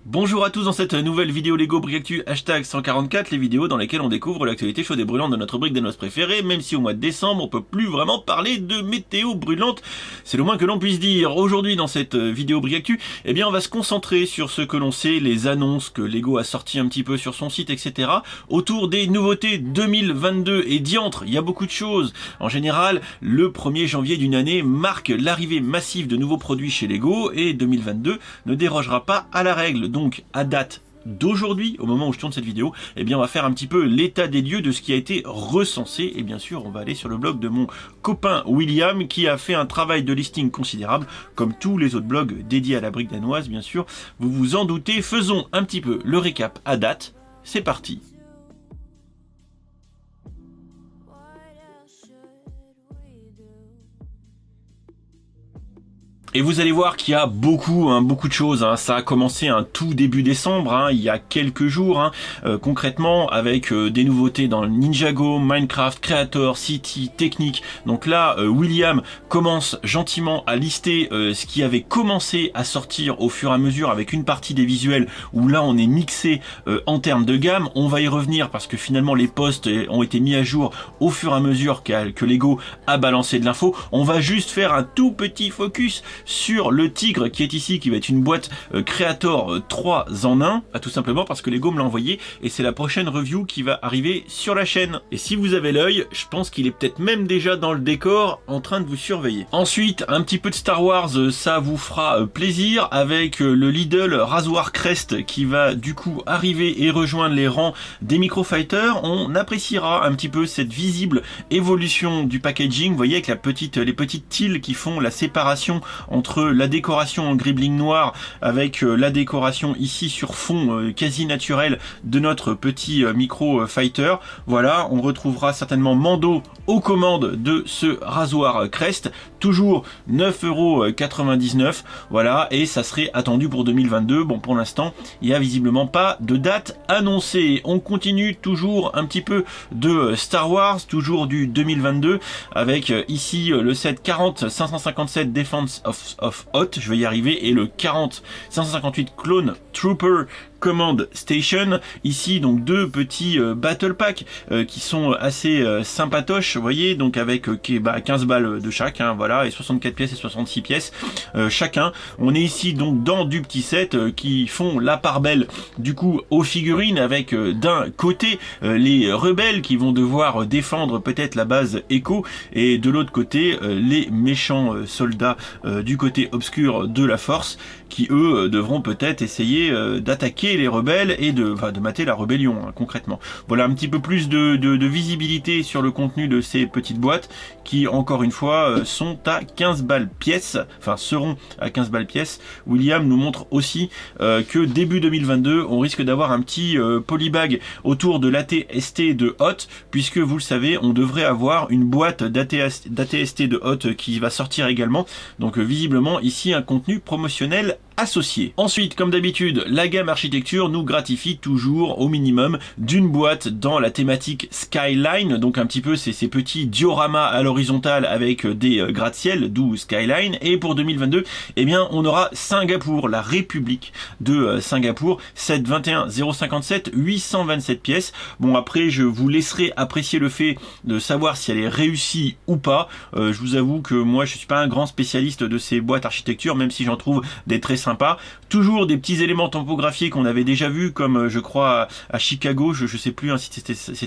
Bonjour à tous dans cette nouvelle vidéo Lego Brick Actu #144, les vidéos dans lesquelles on découvre l'actualité chaude et brûlante de notre brique des noces préférée, même si au mois de décembre on peut plus vraiment parler de météo brûlante, c'est le moins que l'on puisse dire. Aujourd'hui dans cette vidéo Brick Actu, eh bien on va se concentrer sur ce que l'on sait, les annonces que Lego a sorties un petit peu sur son site, etc. autour des nouveautés 2022 et diantre, il y a beaucoup de choses. En général, le 1er janvier d'une année marque l'arrivée massive de nouveaux produits chez Lego et 2022 ne dérogera pas à la règle. Donc à date d'aujourd'hui, au moment où je tourne cette vidéo, eh bien on va faire un petit peu l'état des lieux de ce qui a été recensé, et bien sûr on va aller sur le blog de mon copain William qui a fait un travail de listing considérable, comme tous les autres blogs dédiés à la brique danoise bien sûr, vous vous en doutez. Faisons un petit peu le récap à date, c'est parti. Et vous allez voir qu'il y a beaucoup de choses. Ça a commencé un tout début décembre, il y a quelques jours, concrètement, avec des nouveautés dans Ninjago, Minecraft, Creator, City, Technique. Donc là, William commence gentiment à lister ce qui avait commencé à sortir au fur et à mesure, avec une partie des visuels où là on est mixé en termes de gamme. On va y revenir parce que finalement les posts ont été mis à jour au fur et à mesure que Lego a balancé de l'info. On va juste faire un tout petit focus sur le tigre qui est ici, qui va être une boîte Creator 3 en 1, tout simplement parce que Lego me l'a envoyé et c'est la prochaine review qui va arriver sur la chaîne. Et si vous avez l'œil, je pense qu'il est peut-être même déjà dans le décor en train de vous surveiller. Ensuite, un petit peu de Star Wars, ça vous fera plaisir, avec le Lidl Rasoir Crest qui va du coup arriver et rejoindre les rangs des Microfighters. On appréciera un petit peu cette visible évolution du packaging, vous voyez, avec les petites tiles qui font la séparation entre la décoration en gris-bling noir avec la décoration ici sur fond quasi naturel de notre petit micro fighter. Voilà, on retrouvera certainement Mando aux commandes de ce rasoir Crest, toujours 9,99 €, voilà, et ça serait attendu pour 2022. Bon, pour l'instant, il n'y a visiblement pas de date annoncée. On continue toujours un petit peu de Star Wars, toujours du 2022, avec ici le set 40 557 Defense of Hoth, je vais y arriver, et le 40 558 Clone Trooper Command Station. Ici donc deux petits battle pack qui sont assez sympatoches, vous voyez, donc avec 15 balles de chaque, voilà, et 64 pièces et 66 pièces chacun. On est ici donc dans du petit set qui font la part belle du coup aux figurines, avec d'un côté les rebelles qui vont devoir défendre peut-être la base Echo, et de l'autre côté les méchants soldats du côté obscur de la force, qui eux devront peut-être essayer d'attaquer les rebelles et de mater la rébellion, concrètement. Voilà un petit peu plus de visibilité sur le contenu de ces petites boîtes qui, encore une fois, sont à 15 balles pièce, enfin seront à 15 balles pièce. William nous montre aussi que début 2022, on risque d'avoir un petit polybag autour de l'AT-ST de Hoth, puisque vous le savez, on devrait avoir une boîte d'AT-ST de Hoth qui va sortir également. Donc visiblement ici un contenu promotionnel associé. Ensuite, comme d'habitude, la gamme architecture nous gratifie toujours au minimum d'une boîte dans la thématique Skyline, donc un petit peu ces petits dioramas à l'horizontale avec des gratte-ciel, d'où Skyline. Et pour 2022, eh bien on aura Singapour, la République de Singapour, 721 057 827 pièces. Bon, après je vous laisserai apprécier le fait de savoir si elle est réussie ou pas. Je vous avoue que moi je suis pas un grand spécialiste de ces boîtes architecture, même si j'en trouve des très sympa. Toujours des petits éléments tampographiés qu'on avait déjà vu, comme je crois à Chicago, je sais plus si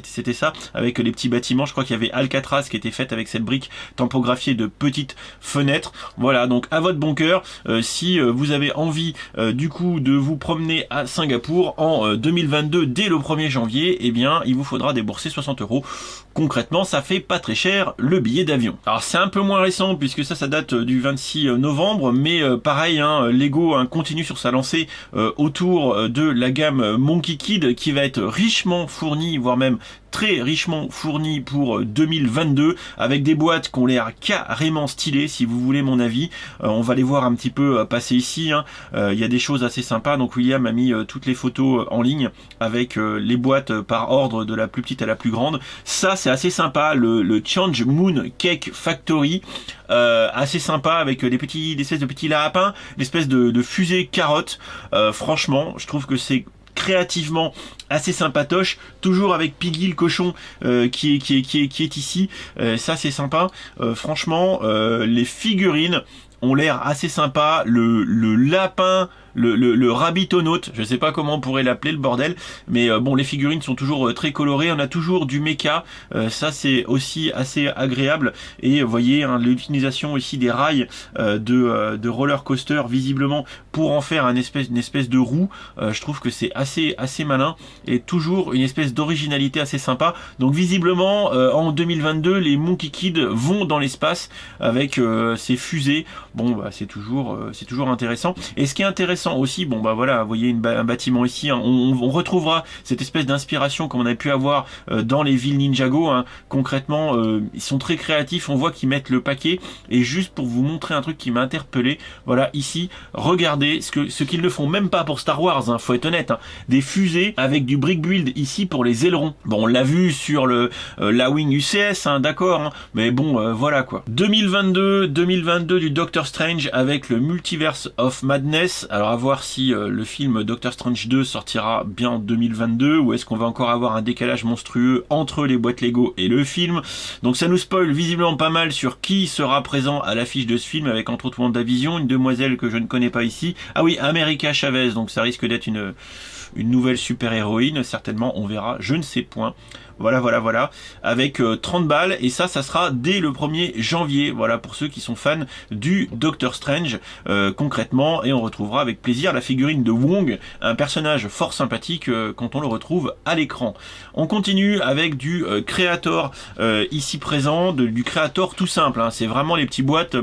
c'était ça, avec les petits bâtiments. Je crois qu'il y avait Alcatraz qui était faite avec cette brique tampographiée de petites fenêtres. Voilà, donc à votre bon cœur, si vous avez envie du coup de vous promener à Singapour en 2022 dès le 1er janvier, eh bien il vous faudra débourser 60 €. Concrètement, ça fait pas très cher le billet d'avion. Alors c'est un peu moins récent puisque ça date du 26 novembre, mais pareil, Lego continue sur sa lancée autour de la gamme Monkey Kid, qui va être richement fournie, voire même très richement fourni pour 2022 avec des boîtes qui ont l'air carrément stylées si vous voulez mon avis. On va les voir un petit peu passer ici, hein. Il y a des choses assez sympas, donc William a mis toutes les photos en ligne avec les boîtes par ordre de la plus petite à la plus grande. Ça c'est assez sympa, le Change Moon Cake Factory, assez sympa avec des espèces de petits lapins, l'espèce de fusée carotte. Franchement je trouve que c'est créativement assez sympatoche, toujours avec Piggy le cochon qui est ici. Ça c'est sympa. Franchement les figurines ont l'air assez sympa. Le lapin, le rabbitonaute, je sais pas comment on pourrait l'appeler le bordel, mais bon les figurines sont toujours très colorées, on a toujours du mecha, ça c'est aussi assez agréable, et vous voyez hein, l'utilisation ici des rails de roller coaster visiblement pour en faire une espèce de roue, je trouve que c'est assez malin, et toujours une espèce d'originalité assez sympa. Donc visiblement en 2022 les Monkey Kid vont dans l'espace avec ces fusées. Bon bah c'est toujours intéressant, et ce qui est intéressant aussi, bon bah voilà, vous voyez un bâtiment ici, hein, on retrouvera cette espèce d'inspiration comme on a pu avoir dans les villes Ninjago, hein. Concrètement ils sont très créatifs, on voit qu'ils mettent le paquet, et juste pour vous montrer un truc qui m'a interpellé, voilà ici, regardez ce qu'ils ne font même pas pour Star Wars, hein, faut être honnête, hein. Des fusées avec du brick build ici pour les ailerons, bon on l'a vu sur la wing UCS, hein, d'accord, hein, mais bon voilà quoi. 2022 du Doctor Strange avec le Multiverse of Madness. Alors à voir si le film Doctor Strange 2 sortira bien en 2022, ou est-ce qu'on va encore avoir un décalage monstrueux entre les boîtes Lego et le film. Donc ça nous spoil visiblement pas mal sur qui sera présent à l'affiche de ce film, avec entre autres WandaVision, une demoiselle que je ne connais pas ici. Ah oui, America Chavez, donc ça risque d'être une nouvelle super-héroïne, certainement, on verra, je ne sais point. Voilà, avec 30 balles, et ça sera dès le 1er janvier, voilà, pour ceux qui sont fans du Doctor Strange, concrètement, et on retrouvera avec plaisir la figurine de Wong, un personnage fort sympathique quand on le retrouve à l'écran. On continue avec du Creator, ici présent, du Creator tout simple, hein. C'est vraiment des petites boîtes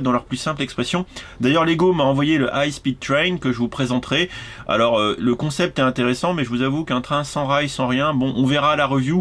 dans leur plus simple expression. D'ailleurs Lego m'a envoyé le High Speed Train que je vous présenterai. Alors le concept est intéressant, mais je vous avoue qu'un train sans rail, sans rien, bon, on verra à la review.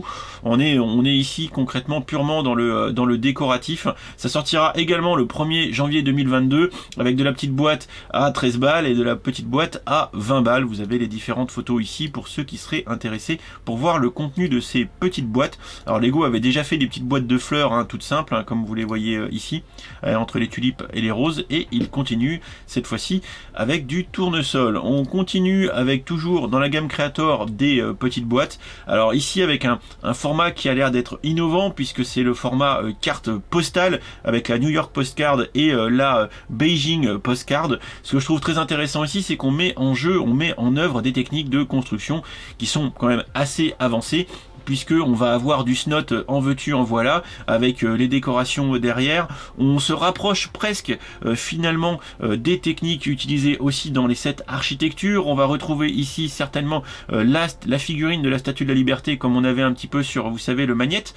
On est ici concrètement purement dans le décoratif. Ça sortira également le 1er janvier 2022 avec de la petite boîte à 13 balles et de la petite boîte à 20 balles. Vous avez les différentes photos ici pour ceux qui seraient intéressés pour voir le contenu de ces petites boîtes. Alors Lego avait déjà fait des petites boîtes de fleurs, hein, toutes simples, hein, comme vous les voyez ici, entre les tulipes et les roses, et il continue cette fois-ci avec du tournesol. On continue avec toujours dans la gamme Creator des petites boîtes. Alors ici avec un format qui a l'air d'être innovant, puisque c'est le format carte postale avec la New York Postcard et la Beijing Postcard. Ce que je trouve très intéressant ici, c'est qu'on met en œuvre des techniques de construction qui sont quand même assez avancées, puisque on va avoir du snot en veux-tu en voilà, avec les décorations derrière. On se rapproche presque finalement des techniques utilisées aussi dans les sets architecture. On va retrouver ici certainement la figurine de la Statue de la Liberté, comme on avait un petit peu sur, vous savez, le Magnette,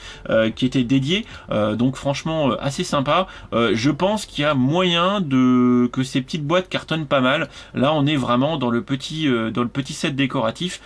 qui était dédié. Donc franchement assez sympa. Je pense qu'il y a moyen que ces petites boîtes cartonnent pas mal. Là on est vraiment dans le petit set décoratif,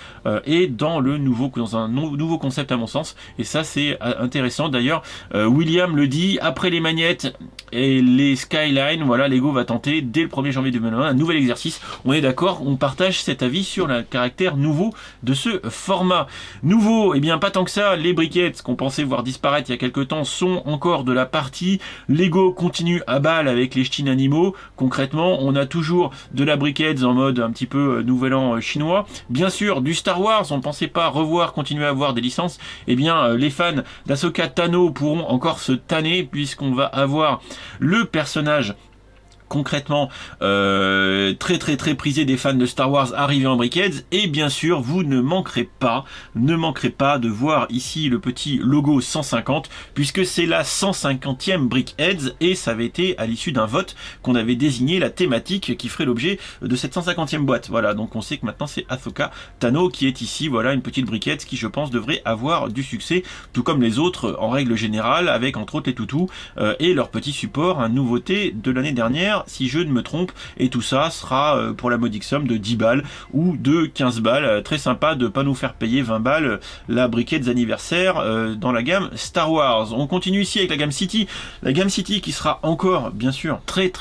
et dans un nouveau concept à mon sens, et ça c'est intéressant. D'ailleurs William le dit, après les magnettes et les Skyline, voilà, Lego va tenter dès le 1er janvier 2021 un nouvel exercice. On est d'accord, on partage cet avis sur le caractère nouveau de ce format. Nouveau, et bien pas tant que ça, les briquettes qu'on pensait voir disparaître il y a quelques temps sont encore de la partie. Lego continue à balle avec les ch'tis animaux. Concrètement, on a toujours de la briquettes en mode un petit peu nouvel an chinois. Bien sûr, du Star Wars, on ne pensait pas continuer à avoir des licences. Eh bien les fans d'Ahsoka Tano pourront encore se tanner, puisqu'on va avoir le personnage concrètement très prisé des fans de Star Wars arrivé en briquettes. Et bien sûr vous ne manquerez pas de voir ici le petit logo 150, puisque c'est la 150e Brickheads, et ça avait été à l'issue d'un vote qu'on avait désigné la thématique qui ferait l'objet de cette 150e boîte. Voilà, donc on sait que maintenant c'est Ahsoka Tano qui est ici. Voilà une petite briquette qui, je pense, devrait avoir du succès, tout comme les autres en règle générale, avec entre autres les toutous et leur petit support, une nouveauté de l'année dernière anniversaire, si je ne me trompe, et tout ça sera pour la modique somme de 10 balles ou de 15 balles. Très sympa de pas nous faire payer 20 balles la briquette des anniversaires dans la gamme Star Wars. On continue ici avec la gamme City. La gamme City qui sera encore, bien sûr, très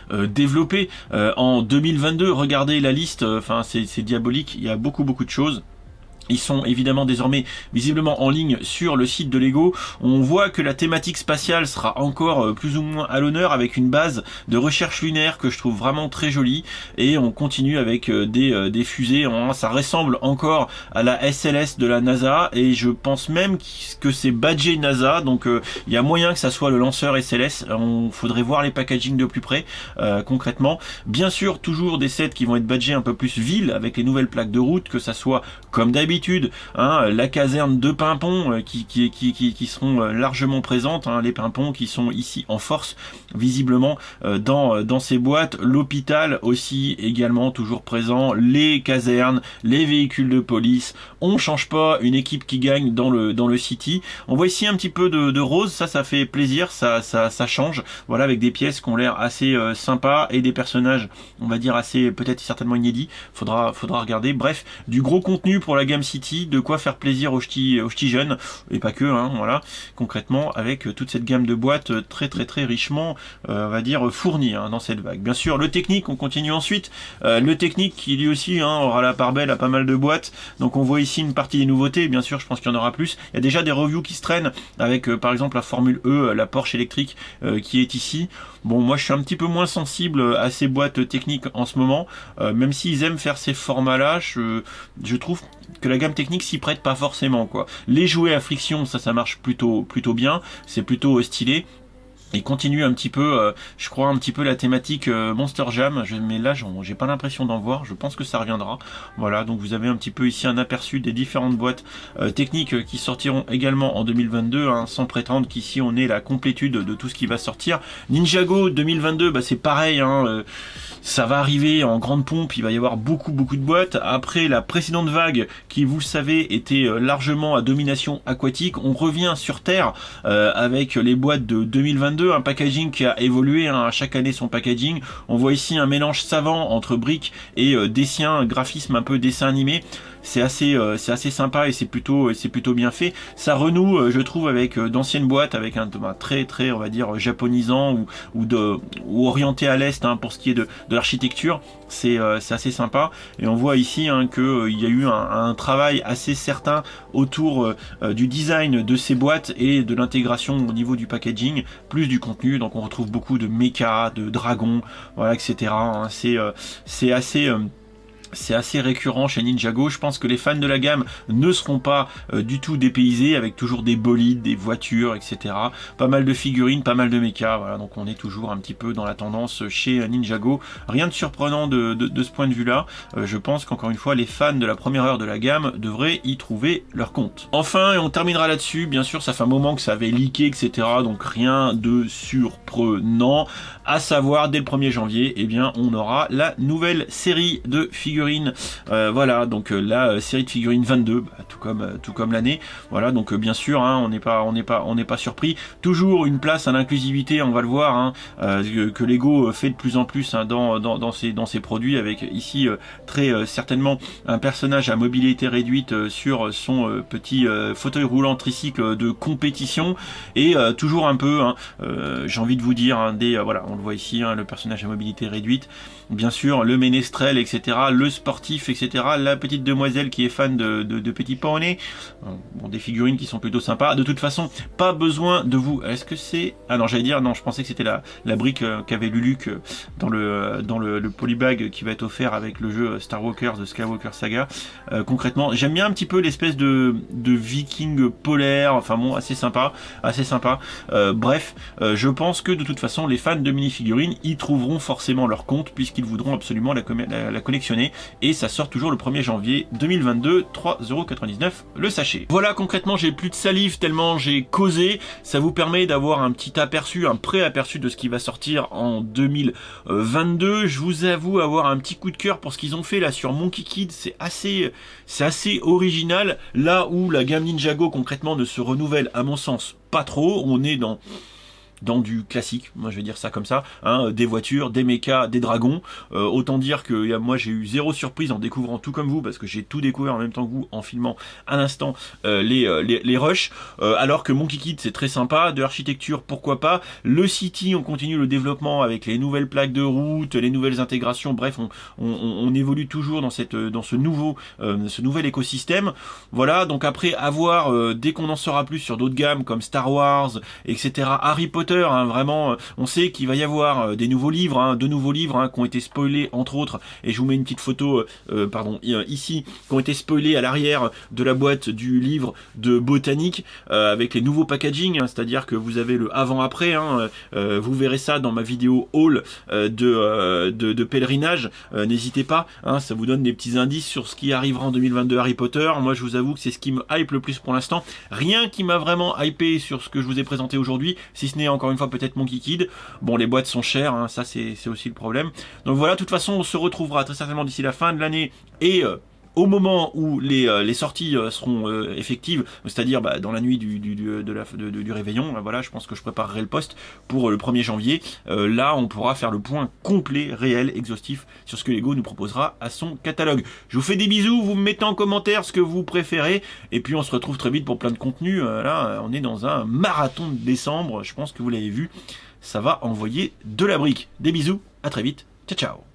développée en 2022. Regardez la liste, enfin c'est diabolique, il y a beaucoup de choses. Ils sont évidemment désormais visiblement en ligne sur le site de Lego. On voit que la thématique spatiale sera encore plus ou moins à l'honneur avec une base de recherche lunaire que je trouve vraiment très jolie. Et on continue avec des fusées. Ça ressemble encore à la SLS de la NASA et je pense même que c'est badgé NASA. Donc il y a moyen que ça soit le lanceur SLS. On faudrait voir les packaging de plus près concrètement. Bien sûr, toujours des sets qui vont être badgés un peu plus ville avec les nouvelles plaques de route, que ça soit comme d'habitude. La caserne de Pimpon qui seront largement présentes, les Pimpons qui sont ici en force visiblement dans ces boîtes, l'hôpital aussi également toujours présent, les casernes, les véhicules de police. On change pas, une équipe qui gagne dans le City. On voit ici un petit peu de rose, ça fait plaisir, ça change, voilà, avec des pièces qui ont l'air assez sympas et des personnages on va dire assez peut-être certainement inédits. Faudra regarder. Bref, du gros contenu pour la gamme City, de quoi faire plaisir aux ch'tis jeunes et pas que, voilà, concrètement avec toute cette gamme de boîtes très richement on va dire fournie dans cette vague. Bien sûr, le technique, on continue ensuite. Le technique qui lui aussi aura la part belle à pas mal de boîtes. Donc on voit ici une partie des nouveautés. Bien sûr, je pense qu'il y en aura plus. Il y a déjà des reviews qui se traînent avec par exemple la Formule E, la Porsche électrique qui est ici. Bon, moi je suis un petit peu moins sensible à ces boîtes techniques en ce moment, même s'ils aiment faire ces formats-là, je trouve que la gamme technique s'y prête pas forcément, quoi. Les jouets à friction, ça marche plutôt bien, c'est plutôt stylé. Il continue un petit peu, je crois un petit peu la thématique Monster Jam, mais là j'ai pas l'impression d'en voir, je pense que ça reviendra. Voilà, donc vous avez un petit peu ici un aperçu des différentes boîtes techniques qui sortiront également en 2022, sans prétendre qu'ici on ait la complétude de tout ce qui va sortir. Ninjago 2022, c'est pareil, ça va arriver en grande pompe, il va y avoir beaucoup de boîtes. Après la précédente vague qui, vous le savez, était largement à domination aquatique, on revient sur Terre avec les boîtes de 2022, un packaging qui a évolué, à chaque année son packaging. On voit ici un mélange savant entre briques et dessin, graphisme un peu dessin animé. C'est assez sympa et c'est plutôt bien fait. Ça renoue, je trouve, avec d'anciennes boîtes, avec un très on va dire japonisant ou orienté à l'est pour ce qui est de l'architecture. C'est assez sympa et on voit ici que il y a eu un travail assez certain autour du design de ces boîtes et de l'intégration au niveau du packaging, plus du contenu. Donc on retrouve beaucoup de mechas, de dragons, voilà, etc. C'est assez récurrent chez Ninjago. Je pense que les fans de la gamme ne seront pas du tout dépaysés, avec toujours des bolides, des voitures, etc. Pas mal de figurines, pas mal de mechas. Voilà, donc on est toujours un petit peu dans la tendance chez Ninjago. Rien de surprenant de ce point de vue-là. Je pense qu'encore une fois, les fans de la première heure de la gamme devraient y trouver leur compte. Enfin, et on terminera là-dessus, bien sûr, ça fait un moment que ça avait leaké, etc. Donc rien de surprenant. À savoir, dès le 1er janvier, eh bien, on aura la nouvelle série de figurines. Voilà, donc la série de figurines 22, tout comme l'année. Voilà, donc bien sûr, on n'est pas surpris. Toujours une place à l'inclusivité, on va le voir, que Lego fait de plus en plus dans ses produits, avec ici très certainement un personnage à mobilité réduite sur son petit fauteuil roulant tricycle de compétition, et toujours un peu, j'ai envie de vous dire, voilà, on le voit ici, le personnage à mobilité réduite, bien sûr, le ménestrel, etc., le sportif, etc., la petite demoiselle qui est fan de petits poneys, bon, des figurines qui sont plutôt sympas. De toute façon, pas besoin de vous. Est-ce que c'est... Ah non, j'allais dire, non, je pensais que c'était la brique qu'avait Luluc dans le polybag qui va être offert avec le jeu Star Walker, The Skywalker Saga. Concrètement, j'aime bien un petit peu l'espèce de viking polaire, enfin bon, assez sympa. Bref, je pense que de toute façon, les fans de minifigurines y trouveront forcément leur compte, puisqu'ils voudront absolument la collectionner, et ça sort toujours le 1er janvier 2022, 3,99€ le sachet. Voilà, concrètement, j'ai plus de salive tellement j'ai causé. Ça vous permet d'avoir un petit aperçu, un pré-aperçu de ce qui va sortir en 2022. Je vous avoue avoir un petit coup de cœur pour ce qu'ils ont fait là sur Monkey Kid. C'est assez original, là où la gamme Ninjago concrètement ne se renouvelle à mon sens pas trop. On est dans dans du classique, moi je vais dire ça comme ça, hein, des voitures, des mechas, des dragons. Autant dire que moi j'ai eu zéro surprise en découvrant tout comme vous, parce que j'ai tout découvert en même temps que vous en filmant à l'instant les rushs. Alors que Monkey Kid c'est très sympa, de l'architecture pourquoi pas. Le City, on continue le développement avec les nouvelles plaques de route, les nouvelles intégrations. Bref, on évolue toujours dans ce nouvel écosystème. Voilà, donc après avoir dès qu'on en saura plus sur d'autres gammes comme Star Wars, etc. Harry Potter, hein, vraiment, on sait qu'il va y avoir des nouveaux livres, hein, deux nouveaux livres hein, qui ont été spoilés entre autres, et je vous mets une petite photo, ici, qui ont été spoilés à l'arrière de la boîte du livre de botanique, avec les nouveaux packaging, hein, c'est-à-dire que vous avez le avant-après, hein, vous verrez ça dans ma vidéo haul de pèlerinage, n'hésitez pas, hein, ça vous donne des petits indices sur ce qui arrivera en 2022 Harry Potter. Moi je vous avoue que c'est ce qui me hype le plus pour l'instant, rien qui m'a vraiment hypé sur ce que je vous ai présenté aujourd'hui, si ce n'est encore une fois peut-être Monkey Kid. Bon, les boîtes sont chères, hein, ça c'est aussi le problème. Donc voilà, de toute façon on se retrouvera très certainement d'ici la fin de l'année et au moment où les sorties seront effectives, c'est-à-dire dans la nuit du réveillon, voilà, je pense que je préparerai le post pour le 1er janvier. Là, on pourra faire le point complet, réel, exhaustif sur ce que Lego nous proposera à son catalogue. Je vous fais des bisous, vous me mettez en commentaire ce que vous préférez, et puis on se retrouve très vite pour plein de contenu. Là, on est dans un marathon de décembre, je pense que vous l'avez vu, ça va envoyer de la brique. Des bisous, à très vite, ciao ciao.